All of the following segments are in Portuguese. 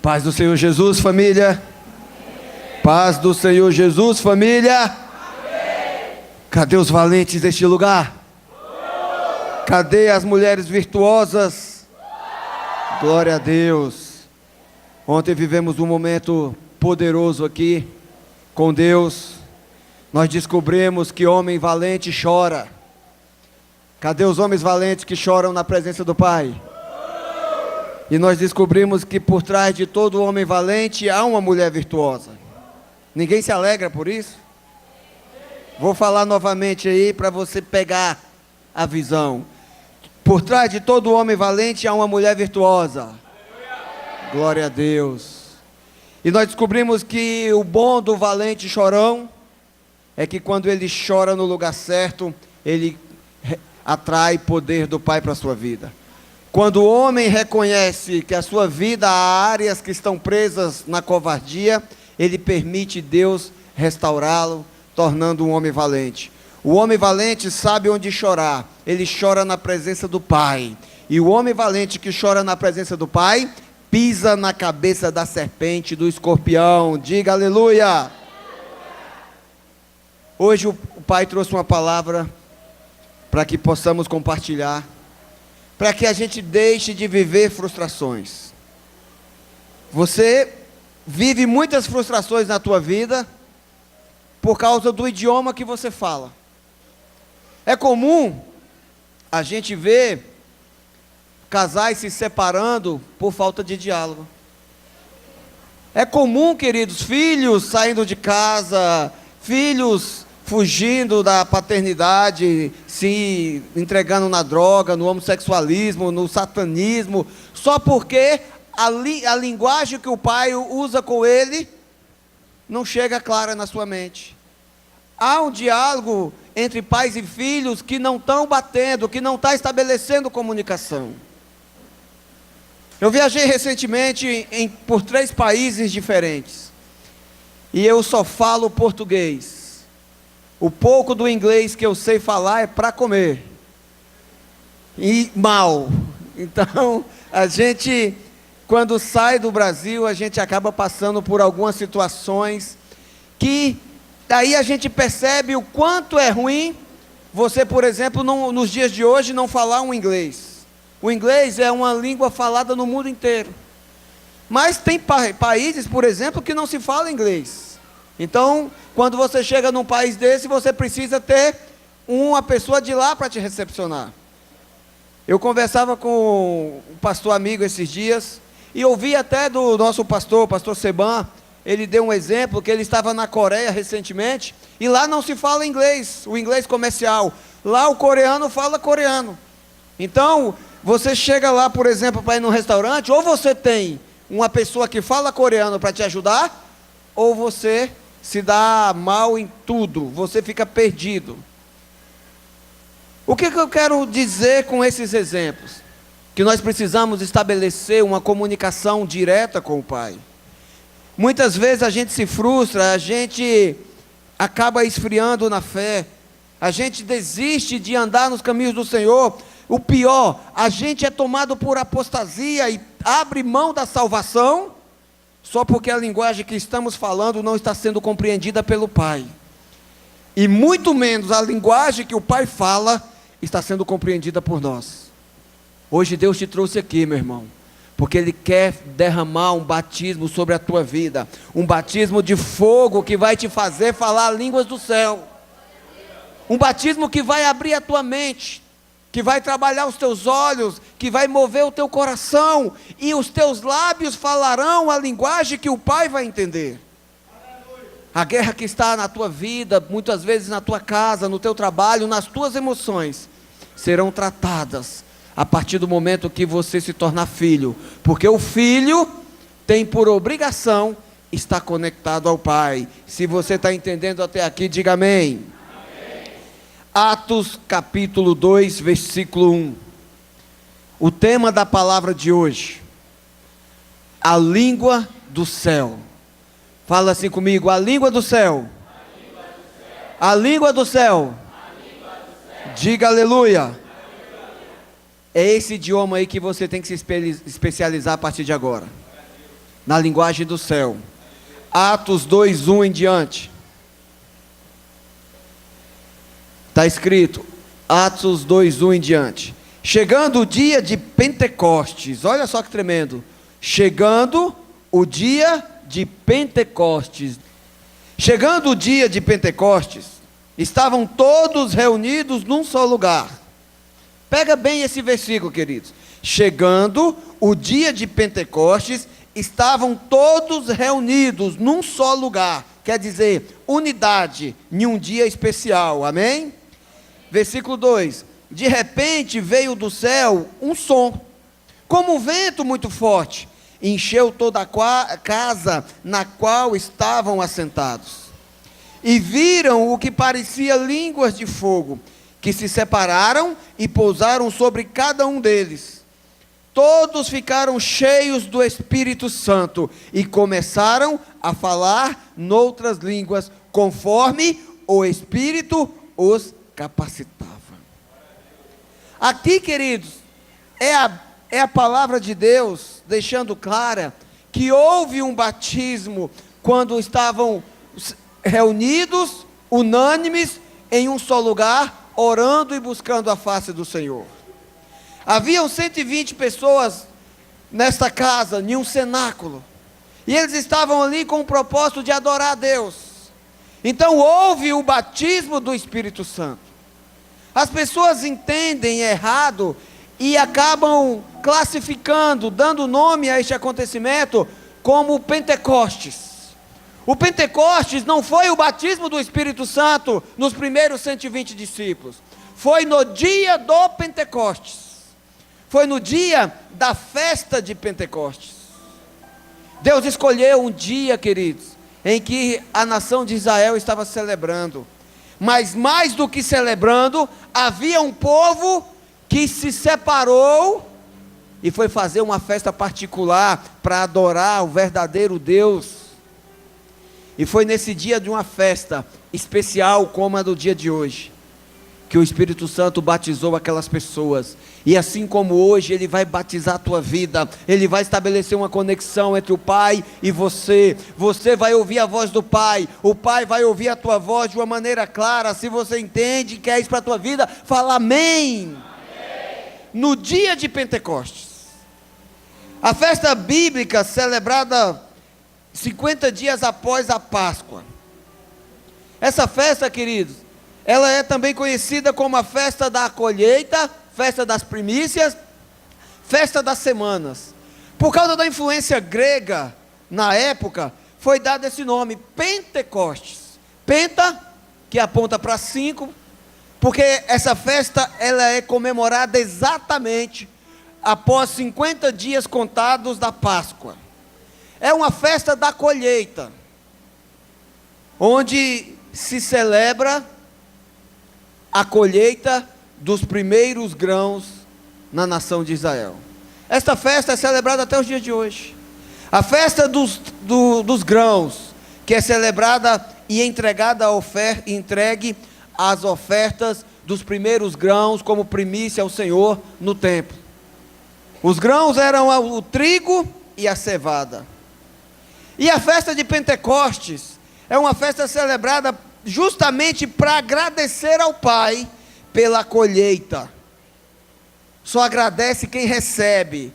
Paz do Senhor Jesus, família. Paz do Senhor Jesus, família. Cadê os valentes deste lugar? Cadê as mulheres virtuosas? Glória a Deus. Ontem vivemos um momento poderoso aqui com Deus. Nós descobrimos que homem valente chora. Cadê os homens valentes que choram na presença do Pai? E nós descobrimos que por trás de todo homem valente há uma mulher virtuosa. Ninguém se alegra por isso? Vou falar novamente aí para você pegar a visão. Por trás de todo homem valente há uma mulher virtuosa. Glória a Deus. E nós descobrimos que o bom do valente chorão é que quando ele chora no lugar certo, ele atrai poder do Pai para a sua vida. Quando o homem reconhece que a sua vida há áreas que estão presas na covardia, ele permite Deus restaurá-lo, tornando um homem valente. O homem valente sabe onde chorar, ele chora na presença do Pai. E o homem valente que chora na presença do Pai, pisa na cabeça da serpente, do escorpião. Diga aleluia! Hoje o Pai trouxe uma palavra para que possamos compartilhar, para que a gente deixe de viver frustrações. Você vive muitas frustrações na tua vida por causa do idioma que você fala. É comum a gente ver casais se separando por falta de diálogo. É comum, queridos, filhos saindo de casa, filhos fugindo da paternidade, se entregando na droga, no homossexualismo, no satanismo, só porque a linguagem que o pai usa com ele não chega clara na sua mente. Há um diálogo entre pais e filhos que não estão batendo, que não está estabelecendo comunicação. Eu viajei recentemente por 3 países diferentes, e eu só falo português. O pouco do inglês que eu sei falar é para comer. E mal. Então, a gente, quando sai do Brasil, a gente acaba passando por algumas situações que, daí a gente percebe o quanto é ruim você, por exemplo, nos dias de hoje, não falar um inglês. O inglês é uma língua falada no mundo inteiro. Mas tem países, por exemplo, que não se fala inglês. Então, quando você chega num país desse, você precisa ter uma pessoa de lá para te recepcionar. Eu conversava com um pastor amigo esses dias, e ouvi até do nosso pastor, o pastor Seban, ele deu um exemplo, que ele estava na Coreia recentemente, e lá não se fala inglês, o inglês comercial. Lá o coreano fala coreano. Então, você chega lá, por exemplo, para ir num restaurante, ou você tem uma pessoa que fala coreano para te ajudar, ou você se dá mal em tudo, você fica perdido. O que eu quero dizer com esses exemplos? Que nós precisamos estabelecer uma comunicação direta com o Pai. Muitas vezes a gente se frustra, a gente acaba esfriando na fé, a gente desiste de andar nos caminhos do Senhor. O pior, a gente é tomado por apostasia e abre mão da salvação, só porque a linguagem que estamos falando não está sendo compreendida pelo Pai. E muito menos a linguagem que o Pai fala está sendo compreendida por nós. Hoje Deus te trouxe aqui, meu irmão, porque Ele quer derramar um batismo sobre a tua vida. Um batismo de fogo que vai te fazer falar línguas do céu. Um batismo que vai abrir a tua mente, que vai trabalhar os teus olhos, que vai mover o teu coração, e os teus lábios falarão a linguagem que o Pai vai entender. A guerra que está na tua vida, muitas vezes na tua casa, no teu trabalho, nas tuas emoções, serão tratadas a partir do momento que você se tornar filho, porque o filho tem por obrigação estar conectado ao Pai. Se você está entendendo até aqui, diga amém. Atos capítulo 2, versículo 1. O tema da palavra de hoje: a língua do céu. Fala assim comigo: a língua do céu. A língua do céu. Diga aleluia. É esse idioma aí que você tem que se especializar a partir de agora. na linguagem do céu. Atos 2:1 em diante. Está escrito, Atos 2:1 em diante. Chegando o dia de Pentecostes, olha só que tremendo. Chegando o dia de Pentecostes. Chegando o dia de Pentecostes, estavam todos reunidos num só lugar. Pega bem esse versículo, queridos. Chegando o dia de Pentecostes, estavam todos reunidos num só lugar. Quer dizer, unidade em um dia especial. Amém? Versículo 2. De repente veio do céu um som, como um vento muito forte, encheu toda a casa na qual estavam assentados. E viram o que parecia línguas de fogo, que se separaram e pousaram sobre cada um deles. Todos ficaram cheios do Espírito Santo e começaram a falar noutras línguas, conforme o Espírito os capacitava. Aqui, queridos, é a palavra de Deus deixando clara que houve um batismo quando estavam reunidos, unânimes, em um só lugar, orando e buscando a face do Senhor. Haviam 120 pessoas nesta casa, em um cenáculo, e eles estavam ali com o propósito de adorar a Deus. Então houve o batismo do Espírito Santo. As pessoas entendem errado e acabam classificando, dando nome a este acontecimento como Pentecostes. O Pentecostes não foi o batismo do Espírito Santo nos primeiros 120 discípulos. Foi no dia do Pentecostes. Foi no dia da festa de Pentecostes. Deus escolheu um dia, queridos, em que a nação de Israel estava celebrando. Mas mais do que celebrando, havia um povo que se separou e foi fazer uma festa particular para adorar o verdadeiro Deus. E foi nesse dia de uma festa especial, como a do dia de hoje, que o Espírito Santo batizou aquelas pessoas. E assim como hoje Ele vai batizar a tua vida, Ele vai estabelecer uma conexão entre o Pai e você. Você vai ouvir a voz do Pai, o Pai vai ouvir a tua voz de uma maneira clara. Se você entende e quer isso para a tua vida, fala amém. No dia de Pentecostes, a festa bíblica celebrada 50 dias após a Páscoa. Essa festa, queridos, ela é também conhecida como a festa da colheita, festa das primícias, festa das semanas. Por causa da influência grega na época, foi dado esse nome, Pentecostes. Penta, que aponta para 5, porque essa festa ela é comemorada exatamente após 50 dias contados da Páscoa. É uma festa da colheita, onde se celebra a colheita dos primeiros grãos na nação de Israel. Esta festa é celebrada até os dias de hoje. A festa dos grãos, que é celebrada e entregada entregue as ofertas dos primeiros grãos como primícia ao Senhor no templo. Os grãos eram o trigo e a cevada. E a festa de Pentecostes é uma festa celebrada justamente para agradecer ao Pai pela colheita. Só agradece quem recebe,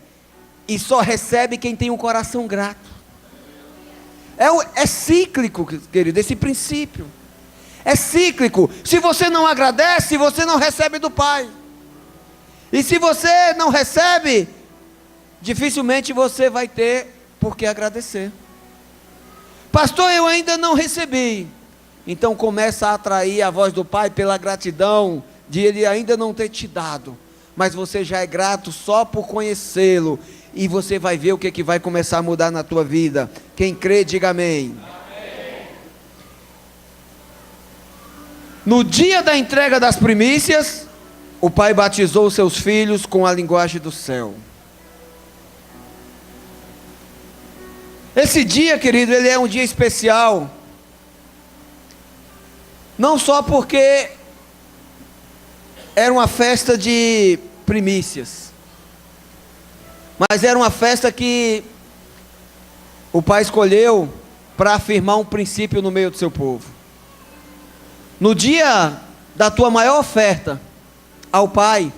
e só recebe quem tem um coração grato. É cíclico, querido, esse princípio. É cíclico. Se você não agradece, você não recebe do Pai. E se você não recebe, dificilmente você vai ter por que agradecer. Pastor, eu ainda não recebi. Então começa a atrair a voz do Pai pela gratidão de Ele ainda não ter te dado. Mas você já é grato só por conhecê-lo. E você vai ver o que vai começar a mudar na tua vida. Quem crê, diga amém. Amém. No dia da entrega das primícias, o Pai batizou os seus filhos com a linguagem do céu. Esse dia, querido, ele é um dia especial. Não só porque era uma festa de primícias, mas era uma festa que o Pai escolheu para afirmar um princípio no meio do seu povo. No dia da tua maior oferta ao Pai,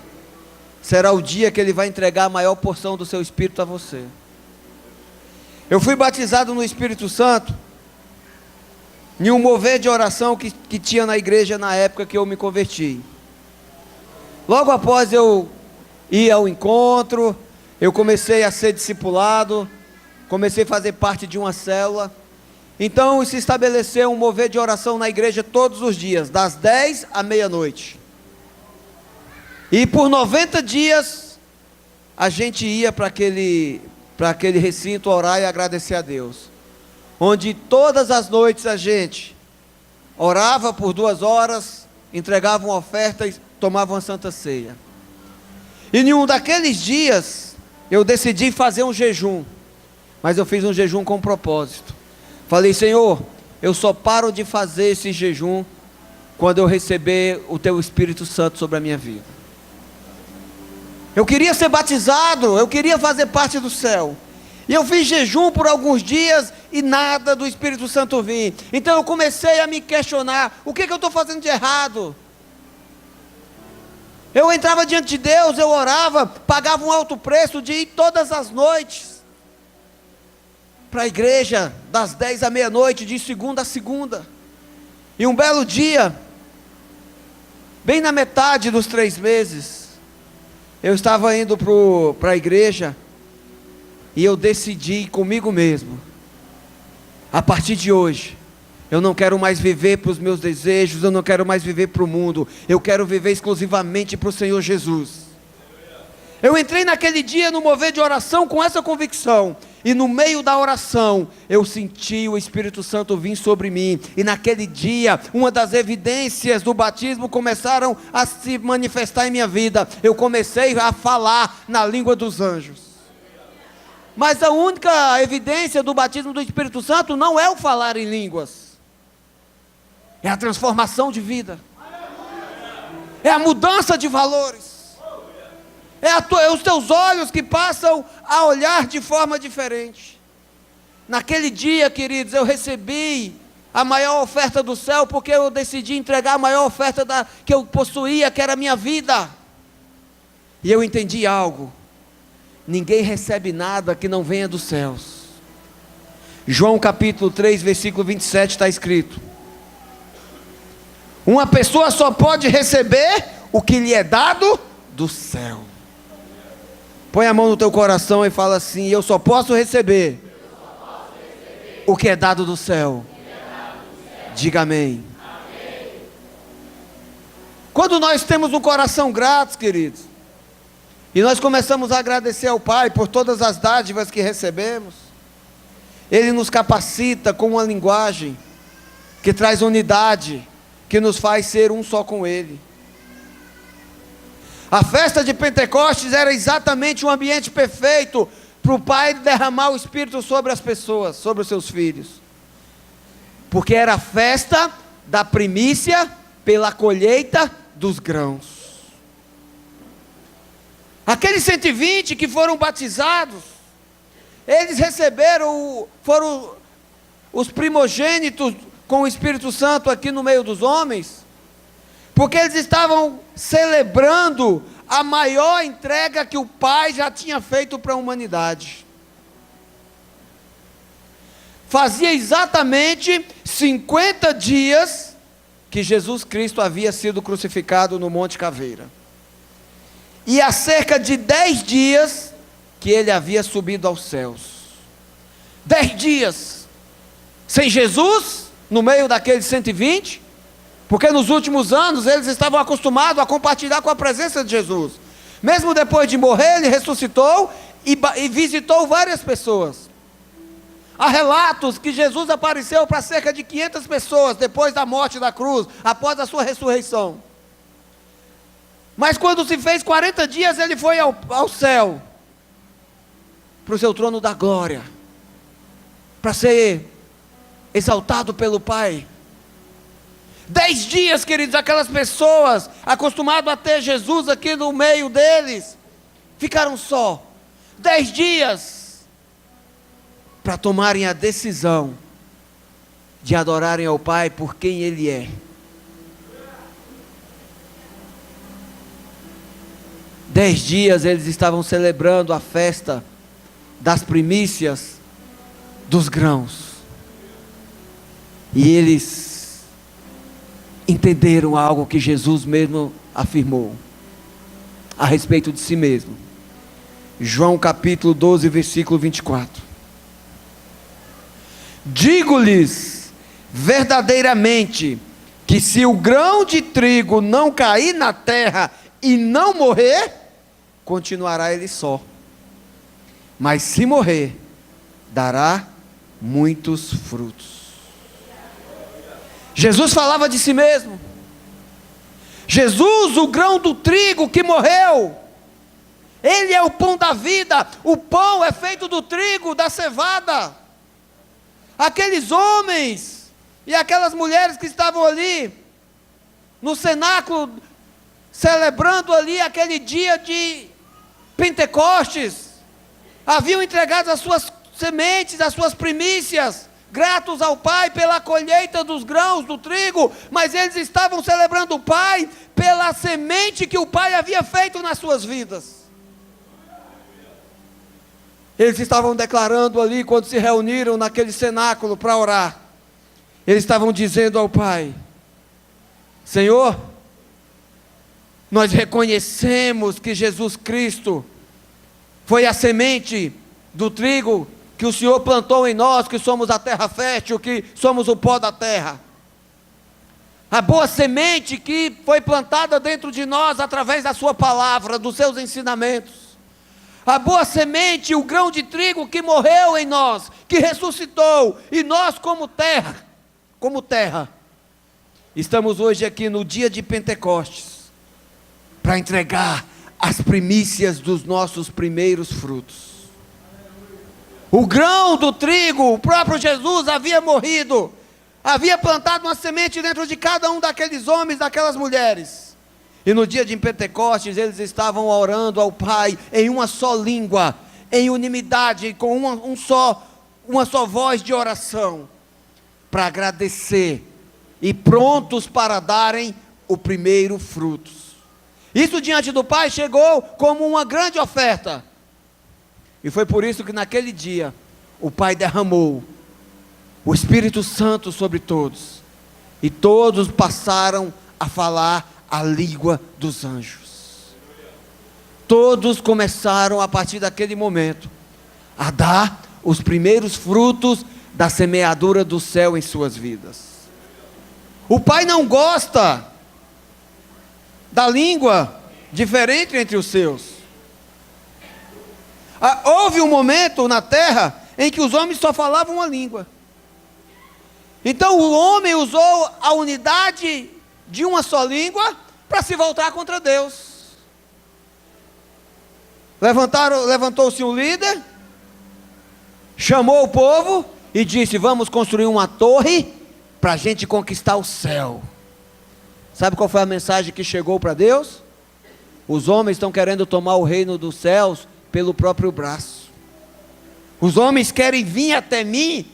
será o dia que Ele vai entregar a maior porção do seu Espírito a você. Eu fui batizado no Espírito Santo, em um mover de oração que tinha na igreja na época que eu me converti. Logo após eu ir ao encontro, eu comecei a ser discipulado, comecei a fazer parte de uma célula. Então se estabeleceu um mover de oração na igreja todos os dias, das 10 à meia-noite. E por 90 dias, a gente ia para aquele recinto orar e agradecer a Deus. Onde todas as noites a gente orava por 2 horas, entregava uma oferta e tomava uma santa ceia. E em um daqueles dias, eu decidi fazer um jejum. Mas eu fiz um jejum com propósito. Falei: Senhor, eu só paro de fazer esse jejum quando eu receber o Teu Espírito Santo sobre a minha vida. Eu queria ser batizado, eu queria fazer parte do céu. E eu fiz jejum por alguns dias e nada do Espírito Santo vir. Então eu comecei a me questionar: o que eu estou fazendo de errado? Eu entrava diante de Deus, eu orava, pagava um alto preço de ir todas as noites para a igreja, das 10 à meia-noite, de segunda a segunda. E um belo dia, bem na metade dos 3 meses, eu estava indo para a igreja, e eu decidi comigo mesmo: a partir de hoje, eu não quero mais viver para os meus desejos, eu não quero mais viver para o mundo, eu quero viver exclusivamente para o Senhor Jesus. Eu entrei naquele dia no mover de oração com essa convicção, e no meio da oração, eu senti o Espírito Santo vir sobre mim, e naquele dia, uma das evidências do batismo começaram a se manifestar em minha vida. Eu comecei a falar na língua dos anjos. Mas a única evidência do batismo do Espírito Santo não é o falar em línguas, é a transformação de vida, é a mudança de valores, é os teus olhos que passam a olhar de forma diferente. Naquele dia, queridos, eu recebi a maior oferta do céu, porque eu decidi entregar a maior oferta que eu possuía, que era a minha vida. E eu entendi algo: ninguém recebe nada que não venha dos céus. João capítulo 3, versículo 27 está escrito: uma pessoa só pode receber o que lhe é dado do céu. Põe a mão no teu coração e fala assim: eu só posso receber o que é dado do céu. Diga amém. Quando nós temos um coração grato, queridos, e nós começamos a agradecer ao Pai por todas as dádivas que recebemos, Ele nos capacita com uma linguagem que traz unidade, que nos faz ser um só com Ele. A festa de Pentecostes era exatamente um ambiente perfeito para o Pai derramar o Espírito sobre as pessoas, sobre os seus filhos. Porque era a festa da primícia pela colheita dos grãos. Aqueles 120 que foram batizados, eles foram os primogênitos com o Espírito Santo aqui no meio dos homens, porque eles estavam celebrando a maior entrega que o Pai já tinha feito para a humanidade. Fazia exatamente 50 dias que Jesus Cristo havia sido crucificado no Monte Caveira. E há cerca de 10 dias que ele havia subido aos céus. 10 dias sem Jesus no meio daqueles 120, porque nos últimos anos eles estavam acostumados a compartilhar com a presença de Jesus. Mesmo depois de morrer, ele ressuscitou e visitou várias pessoas. Há relatos que Jesus apareceu para cerca de 500 pessoas depois da morte da cruz, após a sua ressurreição. Mas quando se fez 40 dias, ele foi ao céu, para o seu trono da glória, para ser exaltado pelo Pai. 10 dias, queridos, aquelas pessoas, acostumadas a ter Jesus aqui no meio deles, ficaram só. 10 dias. para tomarem a decisão de adorarem ao Pai por quem Ele é. Dez dias eles estavam celebrando a festa das primícias dos grãos. E eles entenderam algo que Jesus mesmo afirmou a respeito de si mesmo. João capítulo 12, versículo 24. Digo-lhes verdadeiramente que se o grão de trigo não cair na terra e não morrer, continuará ele só. Mas se morrer, dará muitos frutos. Jesus falava de si mesmo. Jesus, o grão do trigo que morreu, Ele é o pão da vida. O pão é feito do trigo, da cevada. Aqueles homens e aquelas mulheres que estavam ali no cenáculo, celebrando ali aquele dia de Pentecostes, haviam entregado as suas sementes, as suas primícias, gratos ao Pai pela colheita dos grãos, do trigo, mas eles estavam celebrando o Pai pela semente que o Pai havia feito nas suas vidas. Eles estavam declarando ali, quando se reuniram naquele cenáculo para orar, eles estavam dizendo ao Pai: Senhor, nós reconhecemos que Jesus Cristo foi a semente do trigo que o Senhor plantou em nós, que somos a terra fértil, que somos o pó da terra. A boa semente que foi plantada dentro de nós através da sua palavra, dos seus ensinamentos. A boa semente, o grão de trigo que morreu em nós, que ressuscitou, e nós como terra, estamos hoje aqui no dia de Pentecostes, para entregar as primícias dos nossos primeiros frutos. O grão do trigo, o próprio Jesus havia morrido, havia plantado uma semente dentro de cada um daqueles homens, daquelas mulheres. E no dia de Pentecostes, eles estavam orando ao Pai em uma só língua, em unanimidade, com uma só voz de oração, para agradecer e prontos para darem o primeiro frutos. Isso diante do Pai chegou como uma grande oferta. E foi por isso que naquele dia, o Pai derramou o Espírito Santo sobre todos. E todos passaram a falar a língua dos anjos. Todos começaram a partir daquele momento a dar os primeiros frutos da semeadura do céu em suas vidas. O Pai não gosta da língua diferente entre os seus. Houve um momento na terra em que os homens só falavam uma língua. Então o homem usou a unidade de uma só língua para se voltar contra Deus. Levantou-se um líder, chamou o povo e disse: vamos construir uma torre para a gente conquistar o céu. Sabe qual foi a mensagem que chegou para Deus? Os homens estão querendo tomar o reino dos céus pelo próprio braço. Os homens querem vir até mim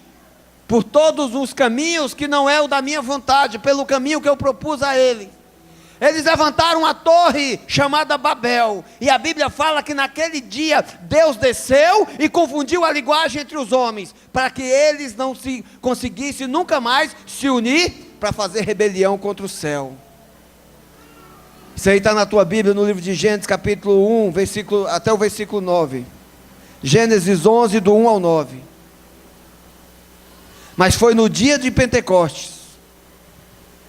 por todos os caminhos que não é o da minha vontade, pelo caminho que eu propus a eles. Eles levantaram a torre chamada Babel, e a Bíblia fala que naquele dia Deus desceu e confundiu a linguagem entre os homens, para que eles não se conseguissem nunca mais se unir para fazer rebelião contra o céu. Isso aí está na tua Bíblia, no livro de Gênesis capítulo 1, até o versículo 9. Gênesis 11, do 1 ao 9. Mas foi no dia de Pentecostes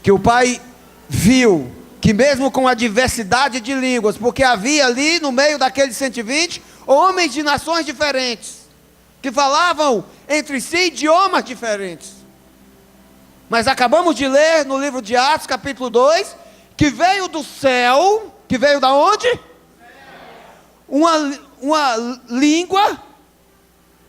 que o Pai viu que mesmo com a diversidade de línguas, porque havia ali no meio daqueles 120, homens de nações diferentes, que falavam entre si idiomas diferentes. Mas acabamos de ler no livro de Atos capítulo 2, que veio do céu, que veio da onde? Uma língua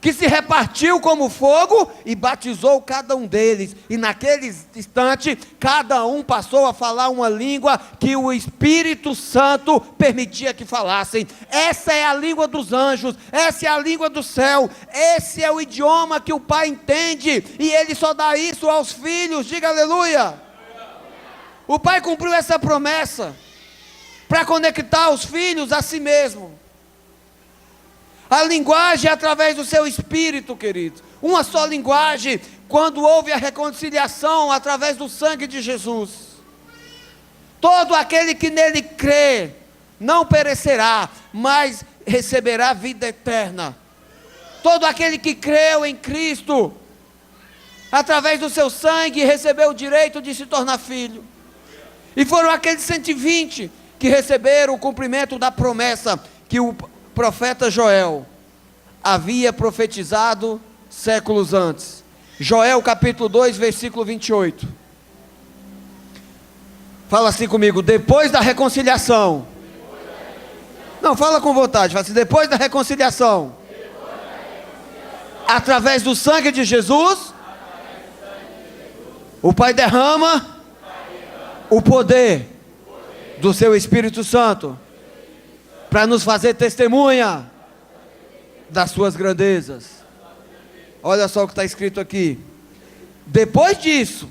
que se repartiu como fogo e batizou cada um deles. E naquele instante, cada um passou a falar uma língua que o Espírito Santo permitia que falassem. Essa é a língua dos anjos, essa é a língua do céu, esse é o idioma que o Pai entende, e Ele só dá isso aos filhos. Diga aleluia. O Pai cumpriu essa promessa para conectar os filhos a si mesmo. A linguagem é através do seu Espírito, queridos. Uma só linguagem, quando houve a reconciliação através do sangue de Jesus. Todo aquele que nele crê, não perecerá, mas receberá vida eterna. Todo aquele que creu em Cristo, através do seu sangue, recebeu o direito de se tornar filho. E foram aqueles 120 que receberam o cumprimento da promessa que o profeta Joel havia profetizado séculos antes. Joel capítulo 2, versículo 28. Fala assim comigo: depois da reconciliação. Não, fala com vontade, fala assim: depois da reconciliação, através do sangue de Jesus, o Pai derrama o poder do seu Espírito Santo para nos fazer testemunha das suas grandezas. Olha só o que está escrito aqui: depois disso,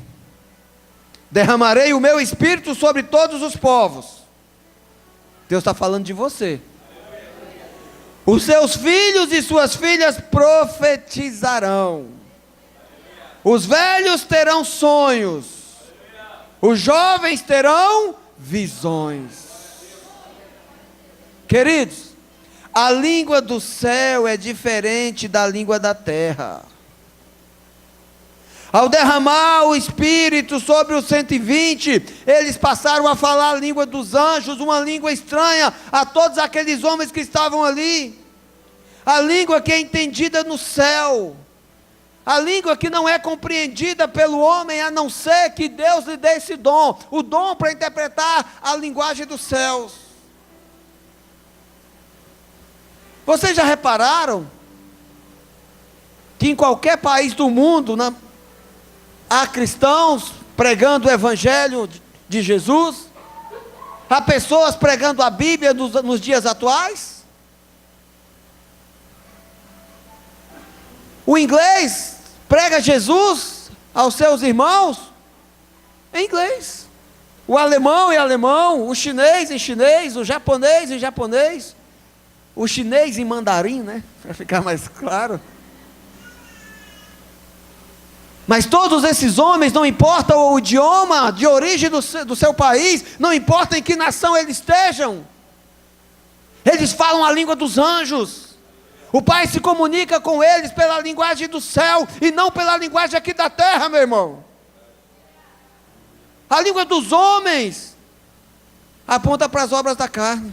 derramarei o meu Espírito sobre todos os povos. Deus está falando de você. Os seus filhos e suas filhas profetizarão. Os velhos terão sonhos. Os jovens terão visões. Queridos, a língua do céu é diferente da língua da terra. Ao derramar o Espírito sobre os 120, eles passaram a falar a língua dos anjos, uma língua estranha a todos aqueles homens que estavam ali. A língua que é entendida no céu. A língua que não é compreendida pelo homem, a não ser que Deus lhe dê esse dom. O dom para interpretar a linguagem dos céus. Vocês já repararam que em qualquer país do mundo há cristãos pregando o Evangelho de Jesus? Há pessoas pregando a Bíblia nos dias atuais? O inglês prega Jesus aos seus irmãos em inglês. O alemão em alemão, o chinês em chinês, o japonês em japonês, o chinês em mandarim, né? Para ficar mais claro. Mas todos esses homens, não importa o idioma de origem do seu país, não importa em que nação eles estejam, eles falam a língua dos anjos. O Pai se comunica com eles pela linguagem do céu e não pela linguagem aqui da terra, meu irmão. A língua dos homens aponta para as obras da carne.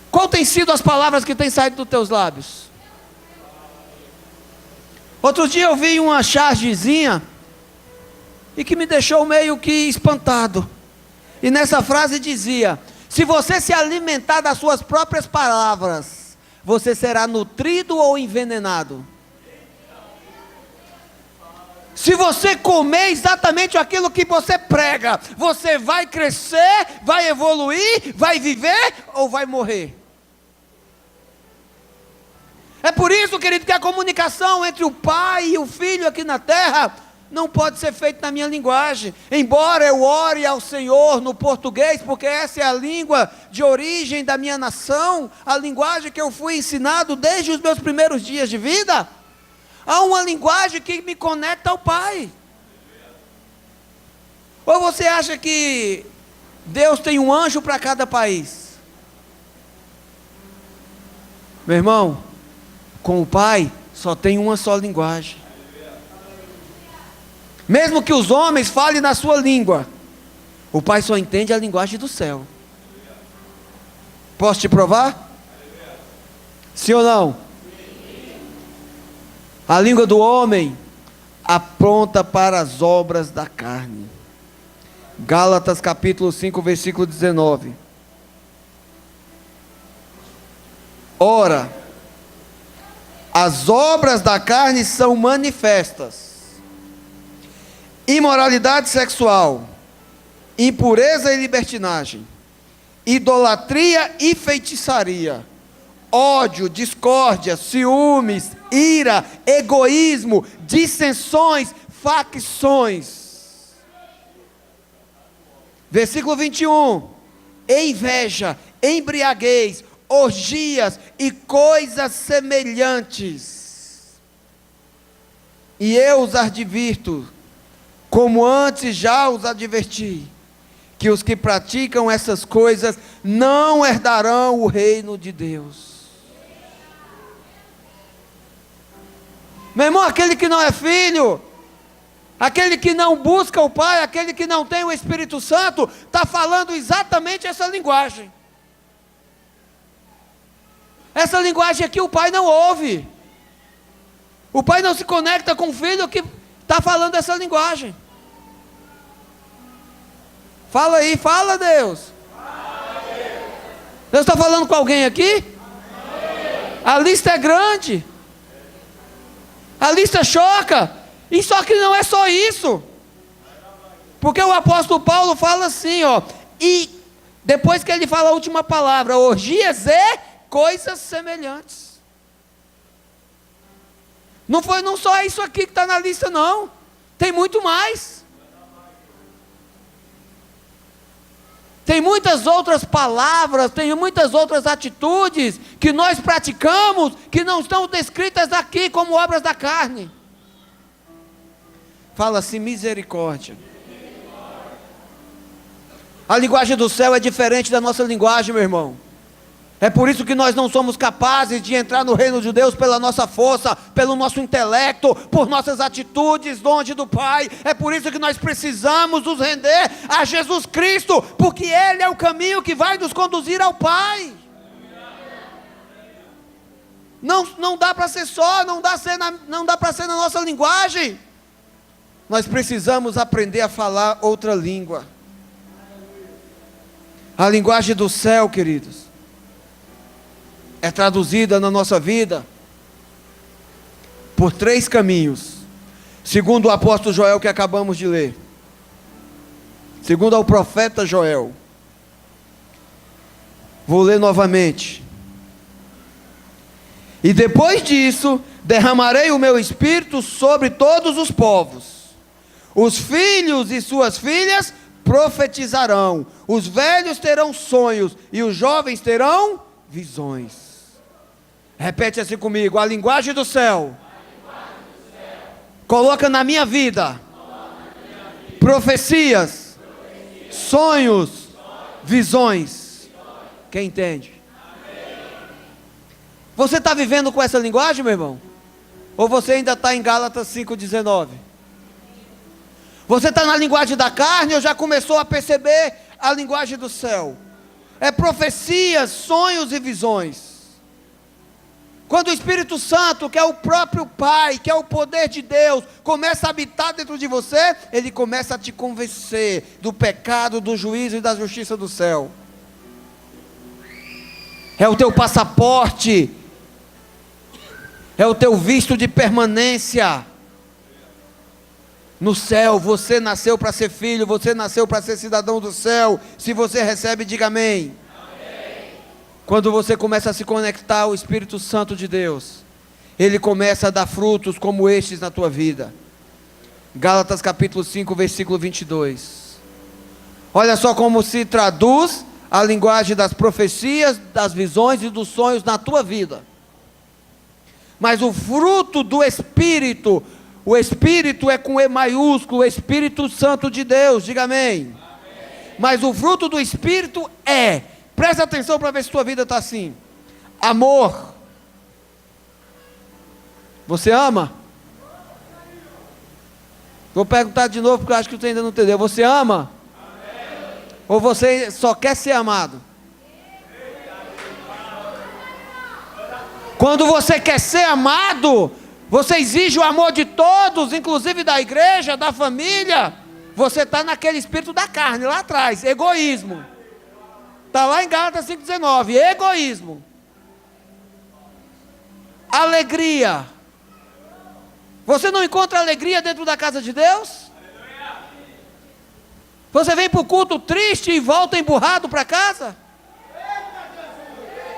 Qual tem sido as palavras que têm saído dos teus lábios? Outro dia eu vi uma chargezinha e que me deixou meio que espantado. E nessa frase dizia: se você se alimentar das suas próprias palavras, você será nutrido ou envenenado. Se você comer exatamente aquilo que você prega, você vai crescer, vai evoluir, vai viver ou vai morrer. É por isso, querido, que a comunicação entre o Pai e o Filho aqui na terra não pode ser feita na minha linguagem. Embora eu ore ao Senhor no português, porque essa é a língua de origem da minha nação, a linguagem que eu fui ensinado desde os meus primeiros dias de vida, há uma linguagem que me conecta ao Pai. Ou você acha que Deus tem um anjo para cada país? Meu irmão, com o Pai só tem uma só linguagem. Mesmo que os homens falem na sua língua, o Pai só entende a linguagem do céu. Posso te provar? Sim ou não? A língua do homem aponta para as obras da carne. Gálatas capítulo 5, versículo 19. Ora, as obras da carne são manifestas: imoralidade sexual, impureza e libertinagem, idolatria e feitiçaria, ódio, discórdia, ciúmes, ira, egoísmo, dissensões, facções. Versículo 21. Inveja, embriaguez, orgias e coisas semelhantes. E eu os advirto, como antes já os adverti, que os que praticam essas coisas não herdarão o reino de Deus. Meu irmão, aquele que não é filho, aquele que não busca o Pai, aquele que não tem o Espírito Santo, está falando exatamente essa linguagem. Essa linguagem aqui o pai não ouve. O pai não se conecta com o filho que está falando essa linguagem. Fala aí, fala Deus. Deus está falando com alguém aqui? A lista é grande. A lista choca. E só que não é só isso. Porque o apóstolo Paulo fala assim, ó. E depois que ele fala a última palavra, orgias e coisas semelhantes. Não só isso aqui que está na lista, não. Tem muito mais. Tem muitas outras palavras, tem muitas outras atitudes que nós praticamos que não estão descritas aqui como obras da carne. Fala assim, misericórdia. A linguagem do céu é diferente da nossa linguagem, meu irmão. É por isso que nós não somos capazes de entrar no reino de Deus pela nossa força, pelo nosso intelecto, por nossas atitudes longe do Pai. É por isso que nós precisamos nos render a Jesus Cristo, porque Ele é o caminho que vai nos conduzir ao Pai. Não dá para ser só, não dá para ser na nossa linguagem. Nós precisamos aprender a falar outra língua. A linguagem do céu, queridos, é traduzida na nossa vida por 3 caminhos, segundo o apóstolo Joel que acabamos de ler, segundo ao profeta Joel. Vou ler novamente. E depois disso, derramarei o meu espírito sobre todos os povos. Os filhos e suas filhas profetizarão, os velhos terão sonhos e os jovens terão visões. Repete assim comigo: a linguagem do céu, coloca na minha vida, profecias, sonhos, visões. Quem entende? Você está vivendo com essa linguagem, meu irmão? Ou você ainda está em Gálatas 5,19? Você está na linguagem da carne ou já começou a perceber a linguagem do céu? É profecias, sonhos e visões. Quando o Espírito Santo, que é o próprio Pai, que é o poder de Deus, começa a habitar dentro de você, Ele começa a te convencer do pecado, do juízo e da justiça do céu. É o teu passaporte, é o teu visto de permanência no céu. Você nasceu para ser filho, você nasceu para ser cidadão do céu. Se você recebe, diga amém. Quando você começa a se conectar ao Espírito Santo de Deus, Ele começa a dar frutos como estes na tua vida. Gálatas capítulo 5, versículo 22. Olha só como se traduz a linguagem das profecias, das visões e dos sonhos na tua vida. Mas o fruto do Espírito, o Espírito é com E maiúsculo, o Espírito Santo de Deus, diga amém. Mas o fruto do Espírito é... Presta atenção para ver se sua vida está assim. Amor. Você ama? Vou perguntar de novo porque eu acho que você ainda não entendeu. Você ama? Amém. Ou você só quer ser amado? Quando você quer ser amado, você exige o amor de todos, inclusive da igreja, da família. Você está naquele espírito da carne lá atrás, egoísmo. Está lá em Gálatas 5,19, egoísmo. alegria. Você não encontra alegria dentro da casa de Deus? Você vem para o culto triste e volta emburrado para casa?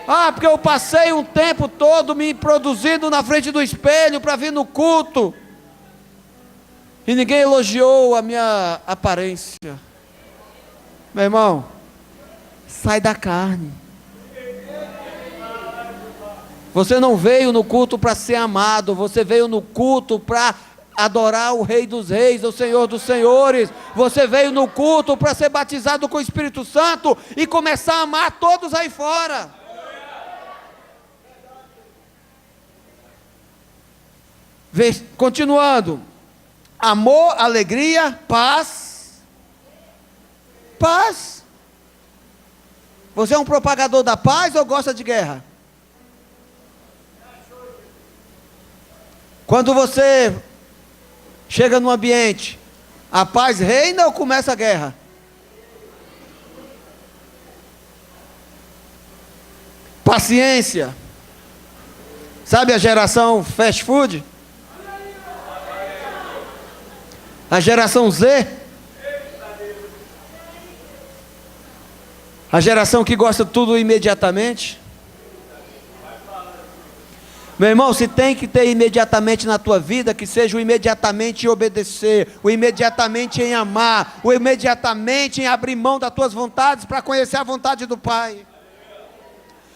Ah, porque eu passei um tempo todo me produzindo na frente do espelho para vir no culto. E ninguém elogiou a minha aparência. Meu irmão, sai da carne. Você não veio no culto para ser amado, você veio no culto para adorar o Rei dos Reis, o Senhor dos Senhores. Você veio no culto para ser batizado com o Espírito Santo e começar a amar todos aí fora. Continuando. Amor, alegria, paz. Paz. Você é um propagador da paz ou gosta de guerra? Quando você chega num ambiente, a paz reina ou começa a guerra? Paciência. Sabe a geração fast food? A geração Z? A geração que gosta de tudo imediatamente? Meu irmão, se tem que ter imediatamente na tua vida, que seja o imediatamente em obedecer, o imediatamente em amar, o imediatamente em abrir mão das tuas vontades para conhecer a vontade do Pai.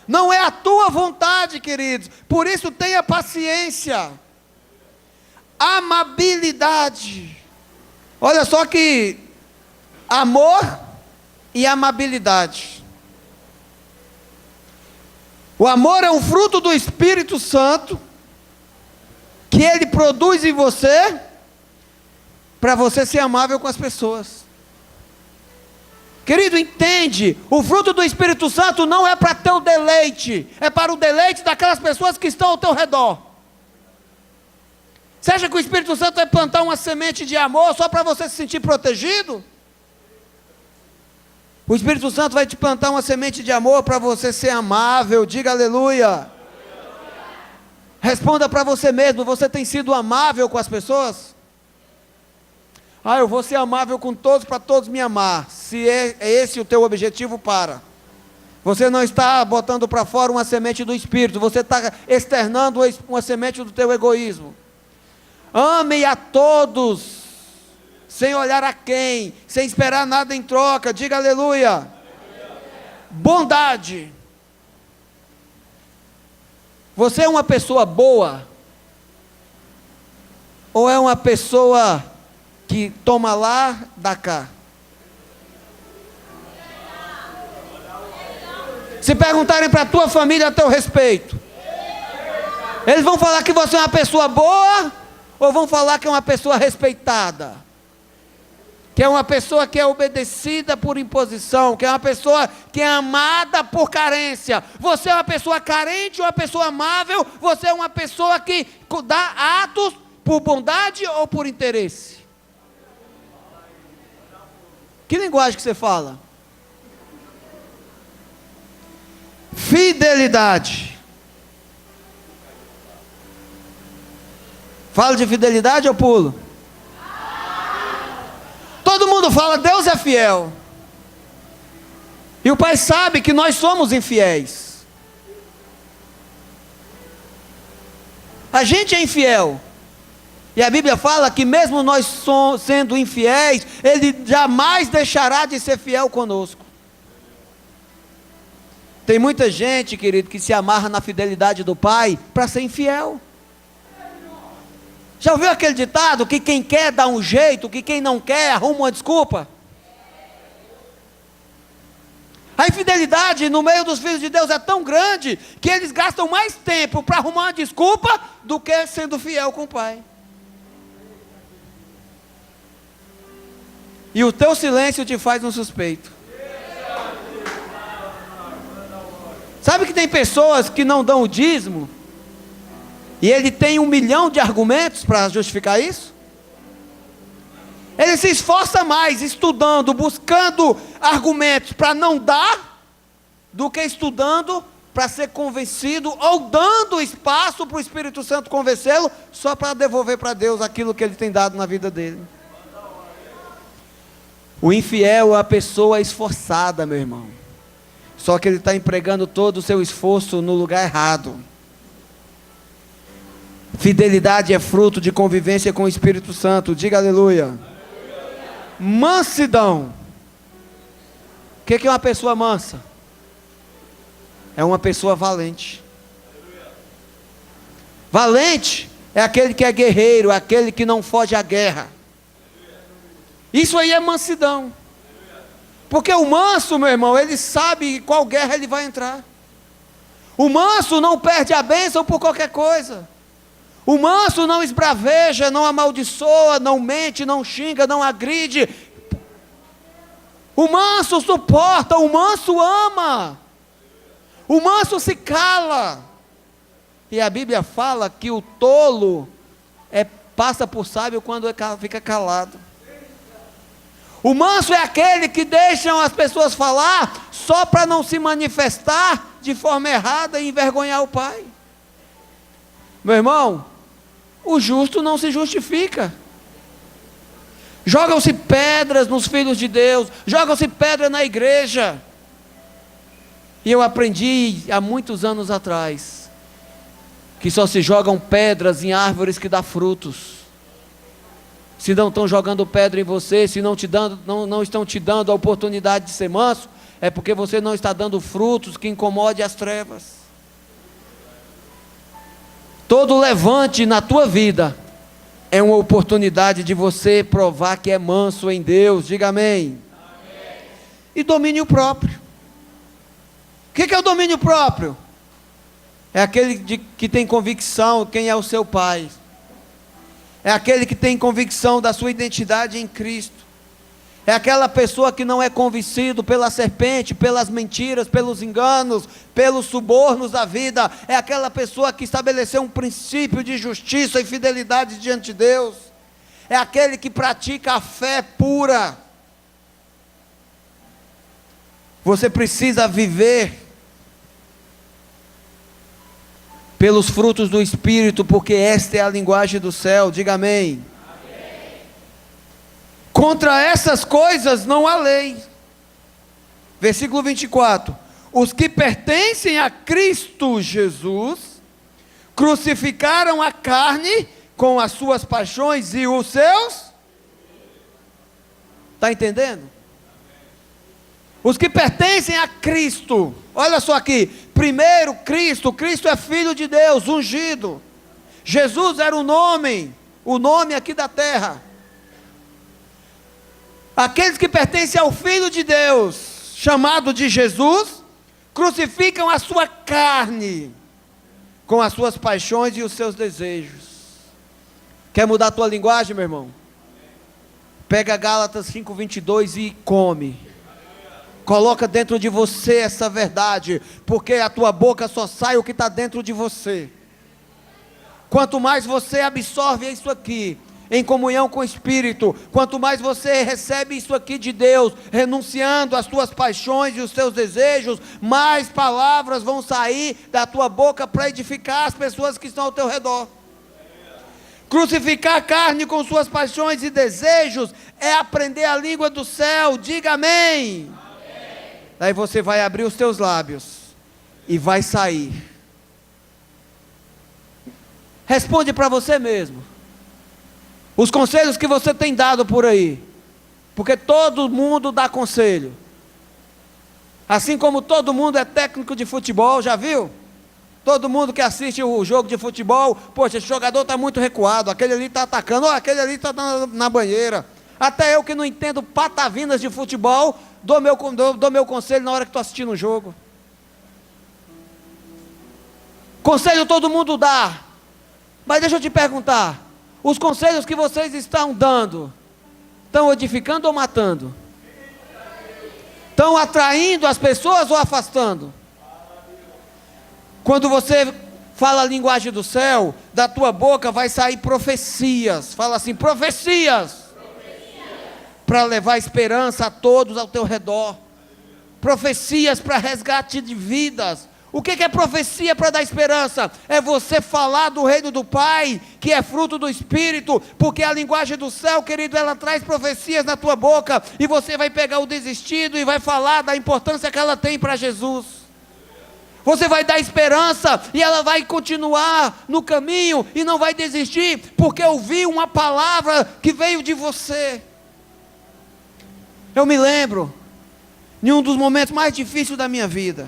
Não é a tua vontade, queridos, por isso tenha paciência, amabilidade. Olha só que amor e amabilidade. O amor é um fruto do Espírito Santo, que Ele produz em você, para você ser amável com as pessoas. Querido, entende, o fruto do Espírito Santo não é para teu deleite, é para o deleite daquelas pessoas que estão ao teu redor. Você acha que o Espírito Santo vai plantar uma semente de amor só para você se sentir protegido? O Espírito Santo vai te plantar uma semente de amor para você ser amável. Diga aleluia. Responda para você mesmo: você tem sido amável com as pessoas? Ah, eu vou ser amável com todos para todos me amar. Se é esse o teu objetivo, para. Você não está botando para fora uma semente do Espírito, você está externando uma semente do teu egoísmo. Ame a todos, sem olhar a quem, sem esperar nada em troca. Diga aleluia. Bondade. Você é uma pessoa boa? Ou é uma pessoa que toma lá, dá cá? Se perguntarem para a tua família a teu respeito, eles vão falar que você é uma pessoa boa, ou vão falar que é uma pessoa respeitada? Que é uma pessoa que é obedecida por imposição, que é uma pessoa que é amada por carência. Você é uma pessoa carente ou uma pessoa amável? Você é uma pessoa que dá atos por bondade ou por interesse? Que linguagem que você fala? Fidelidade. Falo de fidelidade ou pulo? Todo mundo fala, Deus é fiel. E o Pai sabe que nós somos infiéis. A gente é infiel. E a Bíblia fala que mesmo nós sendo infiéis, Ele jamais deixará de ser fiel conosco. Tem muita gente, querido, que se amarra na fidelidade do Pai para ser infiel. Já ouviu aquele ditado que quem quer dá um jeito, que quem não quer arruma uma desculpa? A infidelidade no meio dos filhos de Deus é tão grande que eles gastam mais tempo para arrumar uma desculpa do que sendo fiel com o Pai. E o teu silêncio te faz um suspeito. Sabe que tem pessoas que não dão o dízimo? E ele tem 1 milhão de argumentos para justificar isso? Ele se esforça mais estudando, buscando argumentos para não dar, do que estudando para ser convencido, ou dando espaço para o Espírito Santo convencê-lo, só para devolver para Deus aquilo que ele tem dado na vida dele. O infiel é a pessoa esforçada, meu irmão. Só que ele está empregando todo o seu esforço no lugar errado. Fidelidade é fruto de convivência com o Espírito Santo. Diga aleluia. Aleluia. Mansidão. O que é uma pessoa mansa? É uma pessoa valente. Valente é aquele que é guerreiro, é aquele que não foge à guerra. Isso aí é mansidão. Porque o manso, meu irmão, ele sabe qual guerra ele vai entrar. O manso não perde a bênção por qualquer coisa. O manso não esbraveja, não amaldiçoa, não mente, não xinga, não agride. O manso suporta, o manso ama. O manso se cala. E a Bíblia fala que o tolo passa por sábio quando fica calado. O manso é aquele que deixa as pessoas falar só para não se manifestar de forma errada e envergonhar o pai. Meu irmão, o justo não se justifica. Jogam-se pedras nos filhos de Deus, jogam-se pedra na igreja. E eu aprendi há muitos anos atrás que só se jogam pedras em árvores que dão frutos. Se não estão jogando pedra em você, se não estão te dando a oportunidade de ser manso, é porque você não está dando frutos que incomodem as trevas. Todo levante na tua vida é uma oportunidade de você provar que é manso em Deus. Diga amém. Amém. E domínio próprio. O que é o domínio próprio? É aquele que tem convicção quem é o seu pai. É aquele que tem convicção da sua identidade em Cristo. É aquela pessoa que não é convencido pela serpente, pelas mentiras, pelos enganos, pelos subornos da vida. É aquela pessoa que estabeleceu um princípio de justiça e fidelidade diante de Deus. É aquele que pratica a fé pura. Você precisa viver pelos frutos do Espírito, porque esta é a linguagem do céu. Diga amém. Amém. Contra essas coisas não há lei. Versículo 24. Os que pertencem a Cristo Jesus crucificaram a carne com as suas paixões e os seus. Está entendendo? Os que pertencem a Cristo, olha só aqui, primeiro Cristo é Filho de Deus, ungido. Jesus era o nome aqui da terra. Aqueles que pertencem ao Filho de Deus, chamado de Jesus, crucificam a sua carne, com as suas paixões e os seus desejos. Quer mudar a tua linguagem, meu irmão? Pega Gálatas 5:22 e come. Coloca dentro de você essa verdade, porque a tua boca só sai o que está dentro de você. Quanto mais você absorve isso aqui, em comunhão com o Espírito, quanto mais você recebe isso aqui de Deus, renunciando às tuas paixões e os teus desejos, mais palavras vão sair da tua boca para edificar as pessoas que estão ao teu redor. Crucificar a carne com suas paixões e desejos é aprender a língua do céu. Diga amém. Aí você vai abrir os teus lábios e vai sair. Responde para você mesmo. Os conselhos que você tem dado por aí. Porque todo mundo dá conselho. Assim como todo mundo é técnico de futebol, já viu? Todo mundo que assiste o jogo de futebol, poxa, esse jogador está muito recuado, aquele ali está atacando, aquele ali está na banheira. Até eu que não entendo patavinas de futebol, dou meu conselho na hora que estou assistindo o jogo. Conselho todo mundo dá. Mas deixa eu te perguntar, os conselhos que vocês estão dando, estão edificando ou matando? Estão atraindo as pessoas ou afastando? Quando você fala a linguagem do céu, da tua boca vai sair profecias. Fala assim, profecias. Para levar esperança a todos ao teu redor. Profecias para resgate de vidas. O que é profecia para dar esperança? É você falar do reino do Pai, que é fruto do Espírito, porque a linguagem do céu, querido, ela traz profecias na tua boca, e você vai pegar o desistido e vai falar da importância que ela tem para Jesus. Você vai dar esperança, e ela vai continuar no caminho, e não vai desistir, porque ouviu uma palavra que veio de você. Eu me lembro, em um dos momentos mais difíceis da minha vida,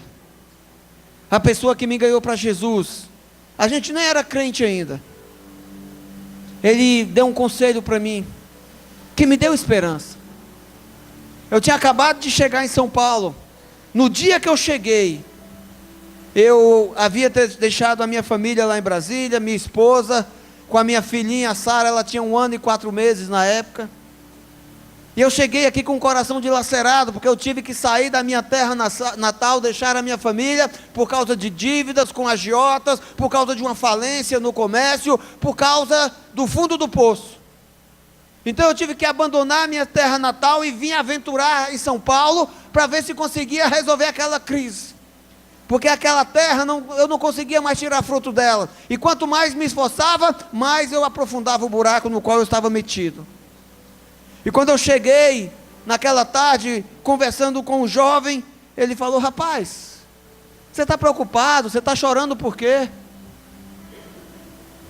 a pessoa que me ganhou para Jesus, a gente nem era crente ainda, ele deu um conselho para mim, que me deu esperança. Eu tinha acabado de chegar em São Paulo. No dia que eu cheguei, eu havia deixado a minha família lá em Brasília, minha esposa, com a minha filhinha, a Sara, ela tinha 1 ano e 4 meses na época. E eu cheguei aqui com o coração dilacerado, porque eu tive que sair da minha terra natal, deixar a minha família, por causa de dívidas com agiotas, por causa de uma falência no comércio, por causa do fundo do poço. Então eu tive que abandonar a minha terra natal e vim aventurar em São Paulo, para ver se conseguia resolver aquela crise. Porque aquela terra, eu não conseguia mais tirar fruto dela. E quanto mais me esforçava, mais eu aprofundava o buraco no qual eu estava metido. E quando eu cheguei, naquela tarde, conversando com um jovem, ele falou: rapaz, você está preocupado, você está chorando por quê?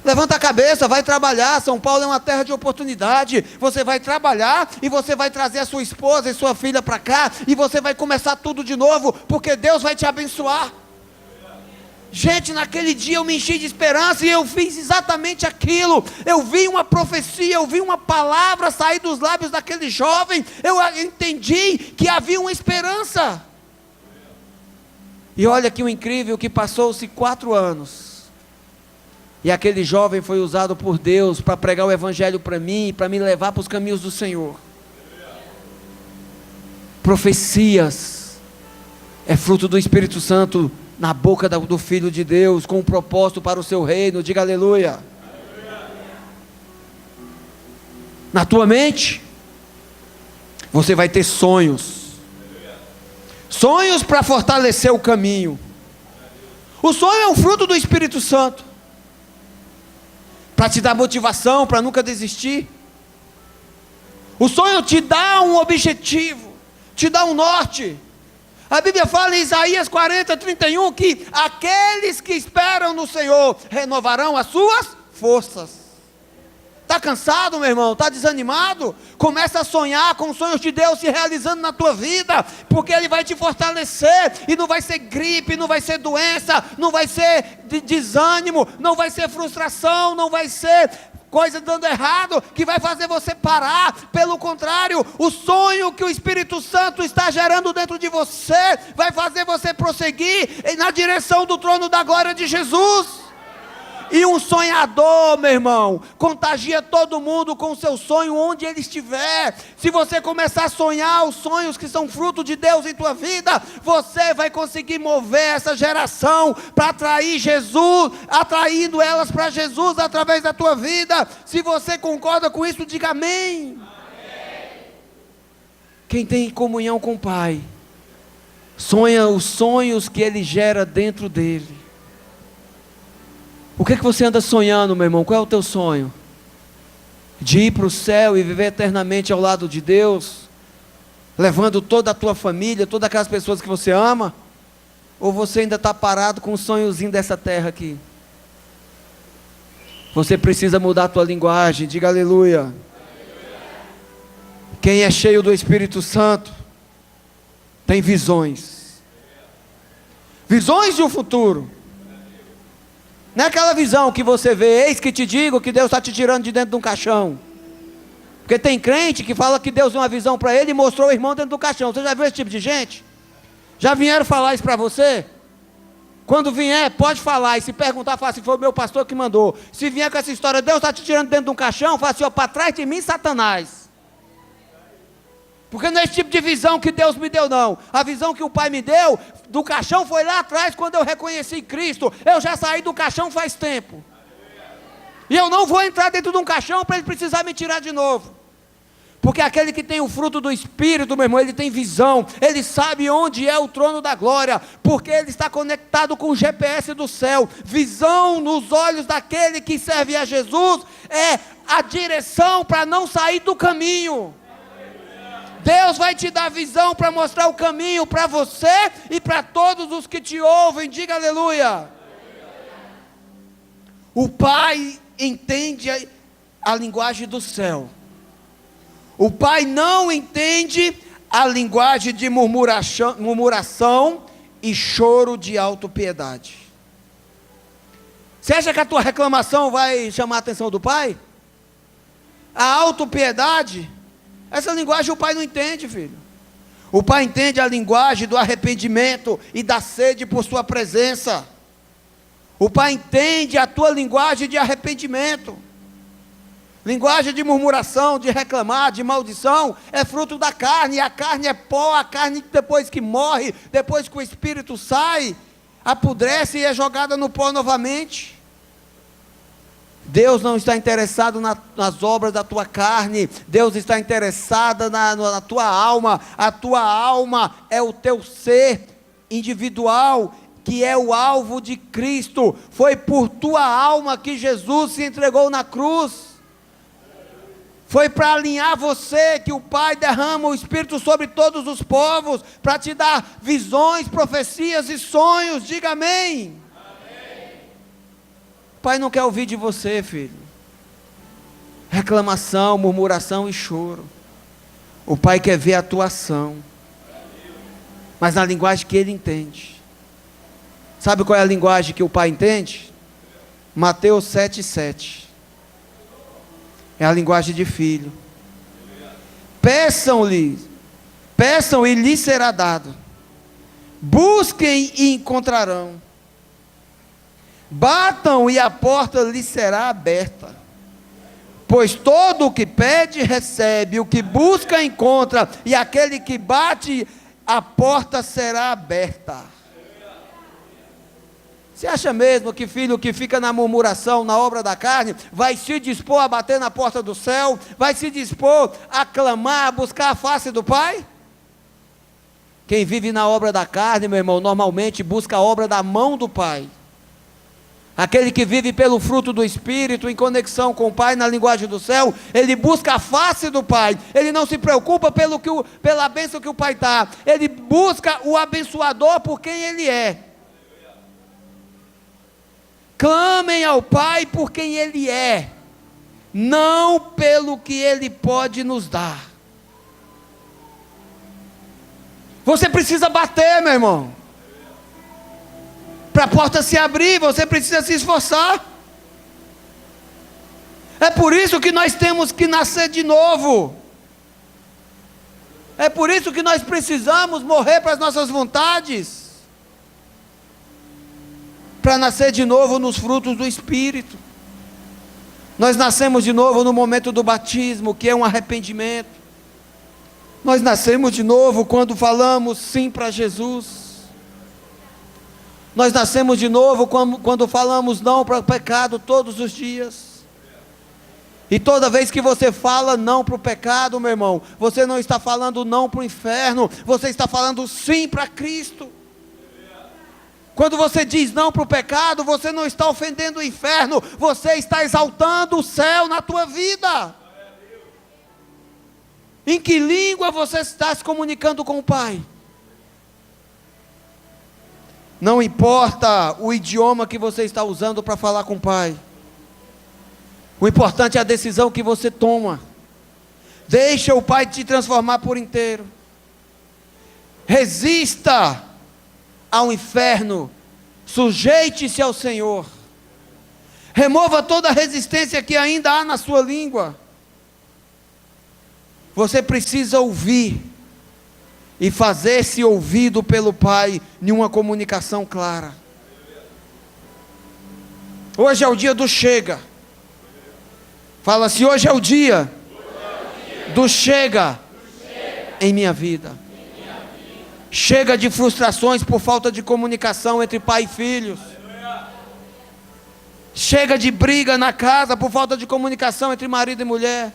Levanta a cabeça, vai trabalhar, São Paulo é uma terra de oportunidade, você vai trabalhar, e você vai trazer a sua esposa e sua filha para cá, e você vai começar tudo de novo, porque Deus vai te abençoar. Gente, naquele dia eu me enchi de esperança, e eu fiz exatamente aquilo. Eu vi uma profecia, eu vi uma palavra sair dos lábios daquele jovem, eu entendi que havia uma esperança. E olha que o incrível, que passou-se 4 anos, e aquele jovem foi usado por Deus para pregar o evangelho para mim, para me levar para os caminhos do Senhor. Profecias é fruto do Espírito Santo na boca do Filho de Deus, com um propósito para o seu reino. Diga aleluia. Na tua mente, você vai ter sonhos. Sonhos para fortalecer o caminho. O sonho é um fruto do Espírito Santo, para te dar motivação, para nunca desistir. O sonho te dá um objetivo, te dá um norte. A Bíblia fala em Isaías 40:31 que aqueles que esperam no Senhor renovarão as suas forças. Está cansado, meu irmão? Está desanimado? Começa a sonhar com os sonhos de Deus se realizando na tua vida, porque Ele vai te fortalecer, e não vai ser gripe, não vai ser doença, não vai ser desânimo, não vai ser frustração, não vai ser coisa dando errado, que vai fazer você parar. Pelo contrário, o sonho que o Espírito Santo está gerando dentro de você, vai fazer você prosseguir na direção do trono da glória de Jesus. E um sonhador, meu irmão, contagia todo mundo com o seu sonho onde ele estiver. Se você começar a sonhar os sonhos que são fruto de Deus em tua vida, você vai conseguir mover essa geração para atrair Jesus, atraindo elas para Jesus através da tua vida. Se você concorda com isso, diga amém. Quem tem comunhão com o Pai, sonha os sonhos que Ele gera dentro dele. O que é que você anda sonhando, meu irmão? Qual é o teu sonho? De ir para o céu e viver eternamente ao lado de Deus, levando toda a tua família, todas aquelas pessoas que você ama? Ou você ainda está parado com um sonhozinho dessa terra aqui? Você precisa mudar a tua linguagem. Diga aleluia. Quem é cheio do Espírito Santo tem visões. Visões de um futuro. Não é aquela visão que você vê: eis que te digo que Deus está te tirando de dentro de um caixão. Porque tem crente que fala que Deus deu uma visão para ele e mostrou o irmão dentro do caixão. Você já viu esse tipo de gente? Já vieram falar isso para você? Quando vier, pode falar. E se perguntar, fala assim: foi o meu pastor que mandou. Se vier com essa história, Deus está te tirando dentro de um caixão, fala assim: ó, para trás de mim, Satanás. Porque não é esse tipo de visão que Deus me deu, não. A visão que o Pai me deu do caixão foi lá atrás, quando eu reconheci Cristo. Eu já saí do caixão faz tempo. E eu não vou entrar dentro de um caixão para Ele precisar me tirar de novo. Porque aquele que tem o fruto do Espírito, meu irmão, ele tem visão, ele sabe onde é o trono da glória, porque ele está conectado com o GPS do céu. Visão nos olhos daquele que serve a Jesus é a direção para não sair do caminho. Deus vai te dar visão para mostrar o caminho para você e para todos os que te ouvem. Diga aleluia. O Pai entende a linguagem do céu. O Pai não entende a linguagem de murmuração e choro de autopiedade. Você acha que a tua reclamação vai chamar a atenção do Pai? A autopiedade, essa linguagem o Pai não entende, filho. O Pai entende a linguagem do arrependimento e da sede por sua presença. O Pai entende a tua linguagem de arrependimento. Linguagem de murmuração, de reclamar, de maldição, é fruto da carne, e a carne é pó, a carne depois que morre, depois que o Espírito sai, apodrece e é jogada no pó novamente. Deus não está interessado nas obras da tua carne, Deus está interessado na tua alma. A tua alma é o teu ser individual, que é o alvo de Cristo. Foi por tua alma que Jesus se entregou na cruz. Foi para alinhar você que o Pai derrama o Espírito sobre todos os povos, para te dar visões, profecias e sonhos. Diga amém. O Pai não quer ouvir de você, filho, reclamação, murmuração e choro. O Pai quer ver a tua ação, mas na linguagem que Ele entende. Sabe qual é a linguagem que o Pai entende? Mateus 7,7. É a linguagem de filho. Peçam e lhes será dado. Busquem e encontrarão. Batam e a porta lhes será aberta. Pois todo o que pede recebe, o que busca encontra, e aquele que bate, a porta será aberta. Você acha mesmo que filho que fica na murmuração, na obra da carne, vai se dispor a bater na porta do céu? Vai se dispor a clamar, a buscar a face do Pai? Quem vive na obra da carne, meu irmão, normalmente busca a obra da mão do Pai. Aquele que vive pelo fruto do Espírito, em conexão com o Pai, na linguagem do céu, ele busca a face do Pai. Ele não se preocupa pela bênção que o Pai dá. Ele busca o abençoador por quem Ele é. Clamem ao Pai por quem Ele é, não pelo que Ele pode nos dar. Você precisa bater, meu irmão, para a porta se abrir. Você precisa se esforçar. É por isso que nós temos que nascer de novo. É por isso que nós precisamos morrer para as nossas vontades, para nascer de novo nos frutos do Espírito. Nós nascemos de novo no momento do batismo, que é um arrependimento. Nós nascemos de novo quando falamos sim para Jesus. Nós nascemos de novo quando falamos não para o pecado todos os dias. E toda vez que você fala não para o pecado, meu irmão, você não está falando não para o inferno, você está falando sim para Cristo. Quando você diz não para o pecado, você não está ofendendo o inferno, você está exaltando o céu na tua vida. Em que língua você está se comunicando com o Pai? Não importa o idioma que você está usando para falar com o Pai. O importante é a decisão que você toma. Deixa o Pai te transformar por inteiro. Resista ao inferno, sujeite-se ao Senhor, remova toda a resistência que ainda há na sua língua. Você precisa ouvir e fazer-se ouvido pelo Pai em uma comunicação clara. Hoje é o dia do chega. Fala assim: hoje é o dia do chega em minha vida. Chega de frustrações por falta de comunicação entre pai e filhos. Chega de briga na casa por falta de comunicação entre marido e mulher.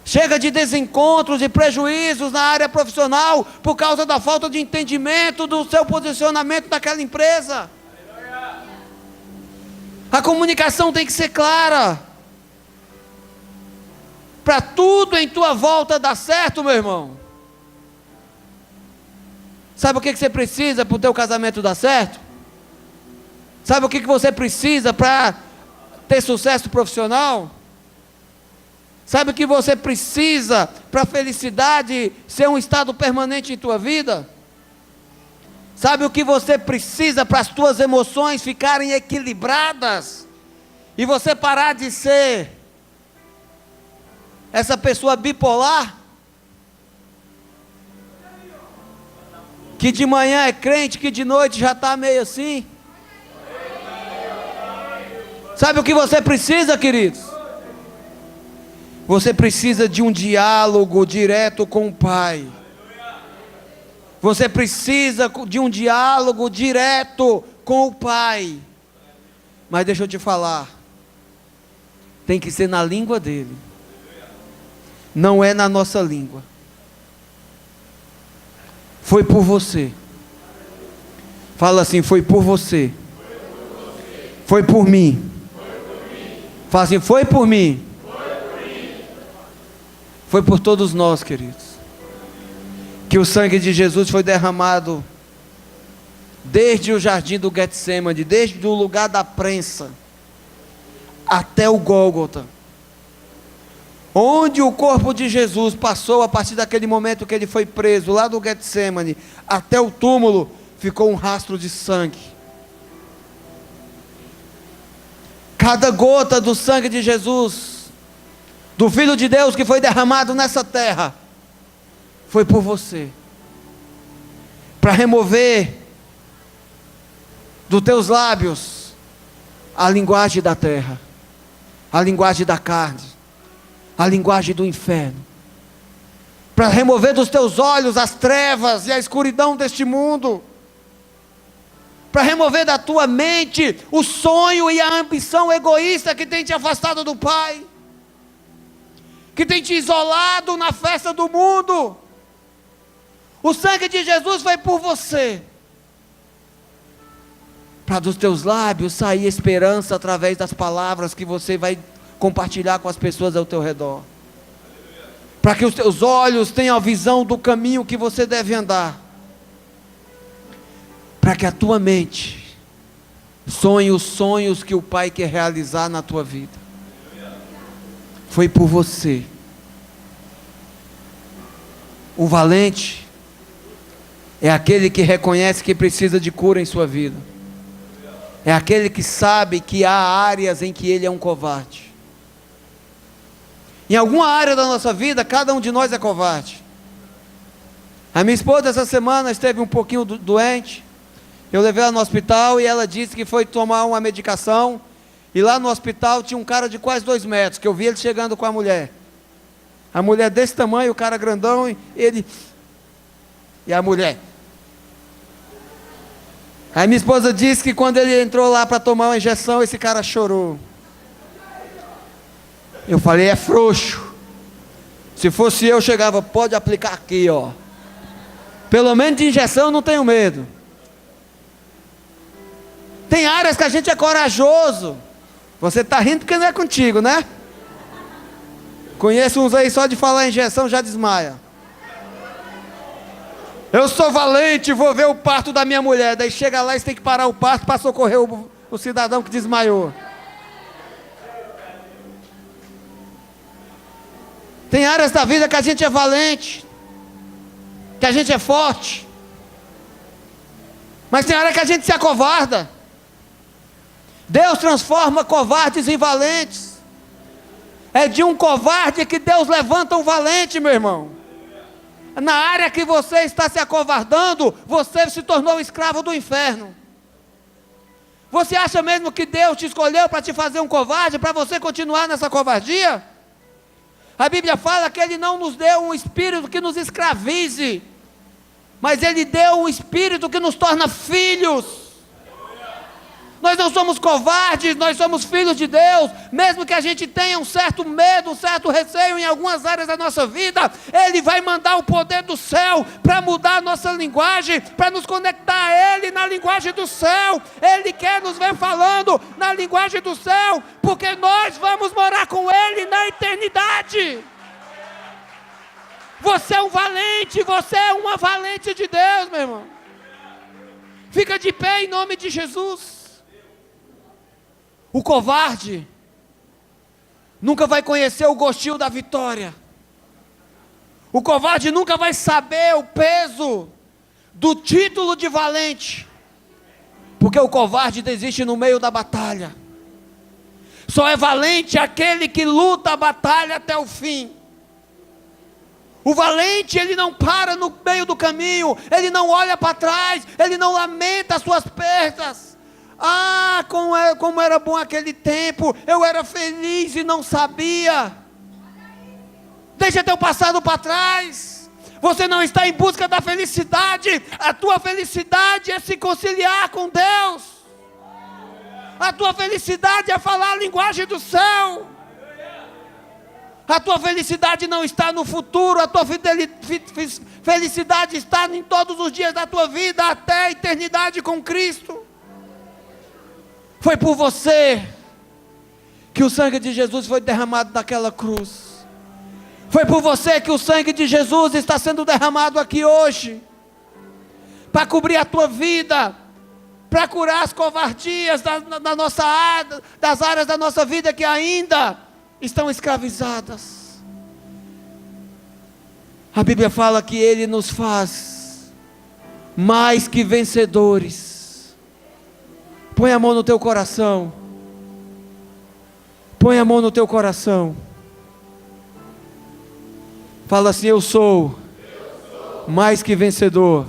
Chega de desencontros e prejuízos na área profissional por causa da falta de entendimento do seu posicionamento naquela empresa. A comunicação tem que ser clara. Para tudo em tua volta dar certo, meu irmão. Sabe o que você precisa para o teu casamento dar certo? Sabe o que você precisa para ter sucesso profissional? Sabe o que você precisa para a felicidade ser um estado permanente em tua vida? Sabe o que você precisa para as tuas emoções ficarem equilibradas? E você parar de ser essa pessoa bipolar? Que de manhã é crente, que de noite já está meio assim. Sabe o que você precisa, queridos? Você precisa de um diálogo direto com o Pai. Você precisa de um diálogo direto com o Pai. Mas deixa eu te falar, tem que ser na língua dele. Não é na nossa língua. Foi por você. Fala assim, foi por você. Foi por mim. Fala assim, foi por mim. Foi por todos nós, queridos. Que o sangue de Jesus foi derramado desde o jardim do Getsemane, desde o lugar da prensa até o Gólgota, onde o corpo de Jesus passou a partir daquele momento que ele foi preso, lá do Getsemane até o túmulo, ficou um rastro de sangue. Cada gota do sangue de Jesus, do Filho de Deus que foi derramado nessa terra, foi por você, para remover dos teus lábios a linguagem da terra, a linguagem da carne, a linguagem do inferno, para remover dos teus olhos as trevas e a escuridão deste mundo, para remover da tua mente o sonho e a ambição egoísta que tem te afastado do Pai, que tem te isolado na festa do mundo. O sangue de Jesus foi por você, para dos teus lábios sair esperança através das palavras que você vai compartilhar com as pessoas ao teu redor, para que os teus olhos tenham a visão do caminho que você deve andar, para que a tua mente sonhe os sonhos que o Pai quer realizar na tua vida. Foi por você. O valente é aquele que reconhece que precisa de cura em sua vida. É aquele que sabe que há áreas em que ele é um covarde. Em alguma área da nossa vida, cada um de nós é covarde. A minha esposa essa semana esteve um pouquinho doente. Eu levei ela no hospital e ela disse que foi tomar uma medicação. E lá no hospital tinha um cara de quase 2 metros, que eu vi ele chegando com a mulher. A mulher desse tamanho, o cara grandão, e a mulher. Aí minha esposa disse que quando ele entrou lá para tomar uma injeção, esse cara chorou. Eu falei, é frouxo. Se fosse eu, chegava, pode aplicar aqui, ó. Pelo menos de injeção eu não tenho medo. Tem áreas que a gente é corajoso. Você está rindo porque não é contigo, né? Conheço uns aí só de falar em injeção já desmaia. Eu sou valente, vou ver o parto da minha mulher. Daí chega lá e você tem que parar o parto para socorrer o cidadão que desmaiou. Tem áreas da vida que a gente é valente, que a gente é forte, mas tem área que a gente se acovarda. Deus transforma covardes em valentes. É de um covarde que Deus levanta um valente, meu irmão. Na área que você está se acovardando, você se tornou escravo do inferno. Você acha mesmo que Deus te escolheu para te fazer um covarde, para você continuar nessa covardia? A Bíblia fala que Ele não nos deu um espírito que nos escravize, mas Ele deu um espírito que nos torna filhos. Nós não somos covardes, nós somos filhos de Deus. Mesmo que a gente tenha um certo medo, um certo receio em algumas áreas da nossa vida, Ele vai mandar o poder do céu para mudar a nossa linguagem, para nos conectar a Ele na linguagem do céu. Ele quer nos ver falando na linguagem do céu, porque nós vamos morar com Ele na eternidade. Você é um valente, você é uma valente de Deus, meu irmão. Fica de pé em nome de Jesus. O covarde nunca vai conhecer o gostinho da vitória. O covarde nunca vai saber o peso do título de valente, porque o covarde desiste no meio da batalha. Só é valente aquele que luta a batalha até o fim. O valente, ele não para no meio do caminho, ele não olha para trás, ele não lamenta as suas perdas. Ah, como era bom aquele tempo, eu era feliz e não sabia. Deixa teu passado para trás. Você não está em busca da felicidade. A tua felicidade é se conciliar com Deus. A tua felicidade é falar a linguagem do céu. A tua felicidade não está no futuro, a tua felicidade está em todos os dias da tua vida, até a eternidade com Cristo. Foi por você que o sangue de Jesus foi derramado naquela cruz. Foi por você que o sangue de Jesus está sendo derramado aqui hoje, para cobrir a tua vida, para curar as covardias das áreas da nossa vida que ainda estão escravizadas. A Bíblia fala que Ele nos faz mais que vencedores. Põe a mão no teu coração. Põe a mão no teu coração. Fala assim: eu sou mais que vencedor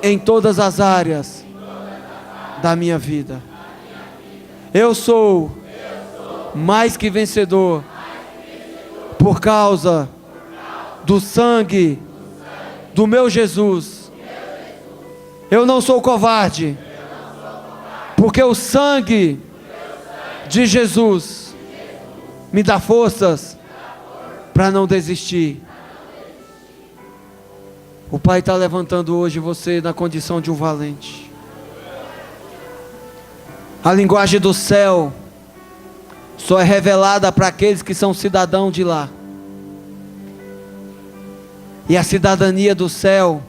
em todas as áreas da minha vida. Eu sou mais que vencedor por causa do sangue do meu Jesus. Eu não sou covarde, porque o sangue de Jesus me dá forças para não desistir. O Pai está levantando hoje você na condição de um valente. A linguagem do céu só é revelada para aqueles que são cidadãos de lá. E a cidadania do céu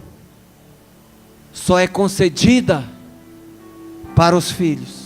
só é concedida para os filhos.